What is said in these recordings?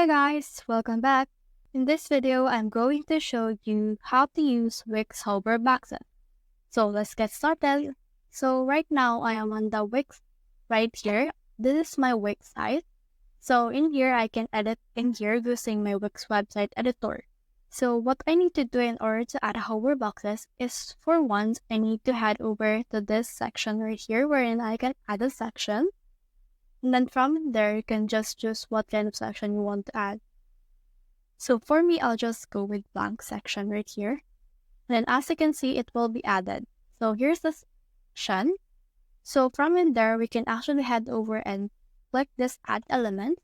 Hi guys, welcome back. In this video, I'm going to show you how to use Wix hover boxes. So let's get started. So right now I am on the Wix right here. This is my Wix site. So in here, I can edit in here using my Wix website editor. So what I need to do in order to add hover boxes is, for once, I need to head over to this section right here wherein I can add a section. And then from there, you can just choose what kind of section you want to add. So for me, I'll just go with blank section right here. And then as you can see, it will be added. So here's the section. So from in there, we can actually head over and click this add element.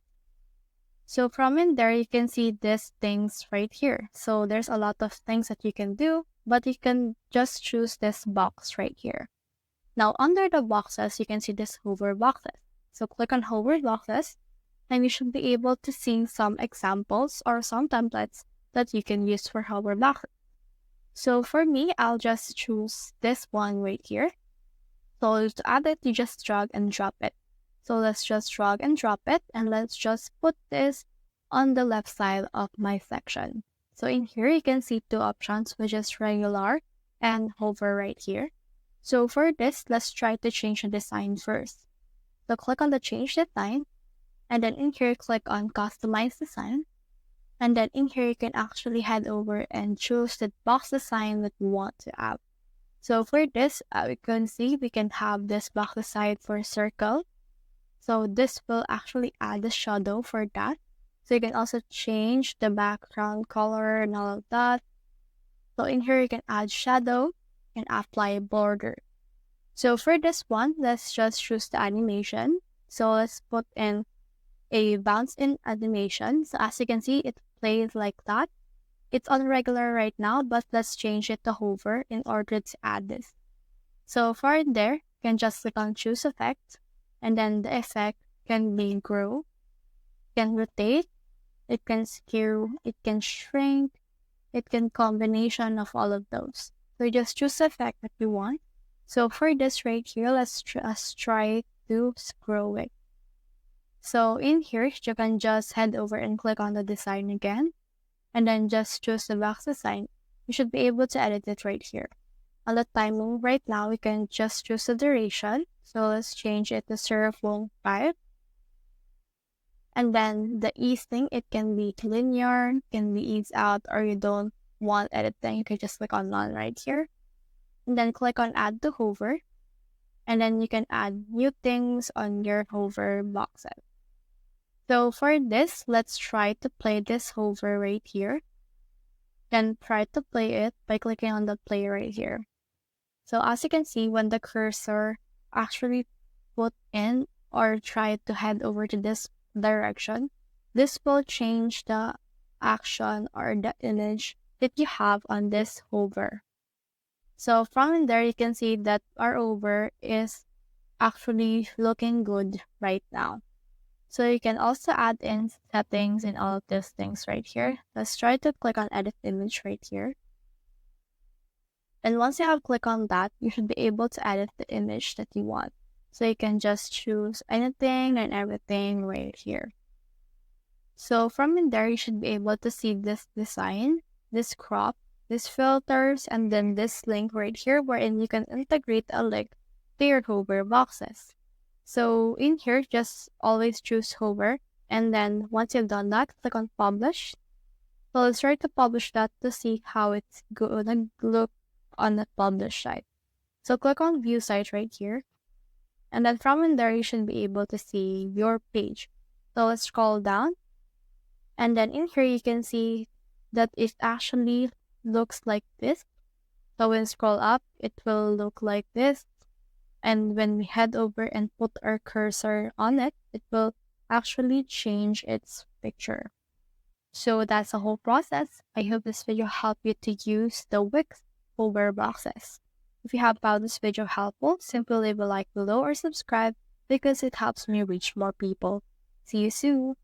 So from in there, you can see these things right here. So there's a lot of things that you can do, but you can just choose this box right here. Now under the boxes, you can see this hover boxes. So click on hover boxes, and you should be able to see some examples or some templates that you can use for hover boxes. So for me, I'll just choose this one right here. So to add it, you just drag and drop it. So let's just drag and drop it, and let's just put this on the left side of my section. So in here, you can see two options, which is regular and hover right here. So for this, let's try to change the design first. So click on the change design, and then in here, click on customize design. And then in here, you can actually head over and choose the box design that you want to have. So for this, we can see we can have this box design for circle. So this will actually add the shadow for that. So you can also change the background color and all of that. So in here, you can add shadow and apply border. So for this one, let's just choose the animation. So let's put in a bounce in animation. So as you can see, it plays like that. It's on regular right now, but let's change it to hover in order to add this. So for there, you can just click on choose effect, and then the effect can be grow, can rotate, it can skew, it can shrink, it can combination of all of those. So just choose the effect that you want. So for this right here, let's try to scroll it. So in here, you can just head over and click on the design again, and then just choose the box design. You should be able to edit it right here. On the timing right now, we can just choose the duration. So let's change it to 0.5. And then the ease thing, it can be linear, can be ease out, or you don't want editing, you can just click on none right here. And then click on add to hover. And then you can add new things on your hover boxes. So for this, let's try to play this hover right here. Then try to play it by clicking on the play right here. So as you can see, when the cursor actually put in or try to head over to this direction, this will change the action or the image that you have on this hover. So from there, you can see that our hover is actually looking good right now. So you can also add in settings and all of these things right here. Let's try to click on edit image right here. And once you have clicked on that, you should be able to edit the image that you want. So you can just choose anything and everything right here. So from in there, you should be able to see this design, this crop, these filters, and then this link right here wherein you can integrate a link to your hover boxes. So in here, just always choose hover. And then once you've done that, click on publish. So let's try to publish that to see how it's gonna look on the publish site. So click on view site right here. And then from in there, you should be able to see your page. So let's scroll down. And then in here, you can see that it actually looks like this. So when we scroll up, it will look like this. And when we head over and put our cursor on it, it will actually change its picture. So that's the whole process. I hope this video helped you to use the Wix hover boxes. If you have found this video helpful, simply leave a like below or subscribe because it helps me reach more people. See you soon!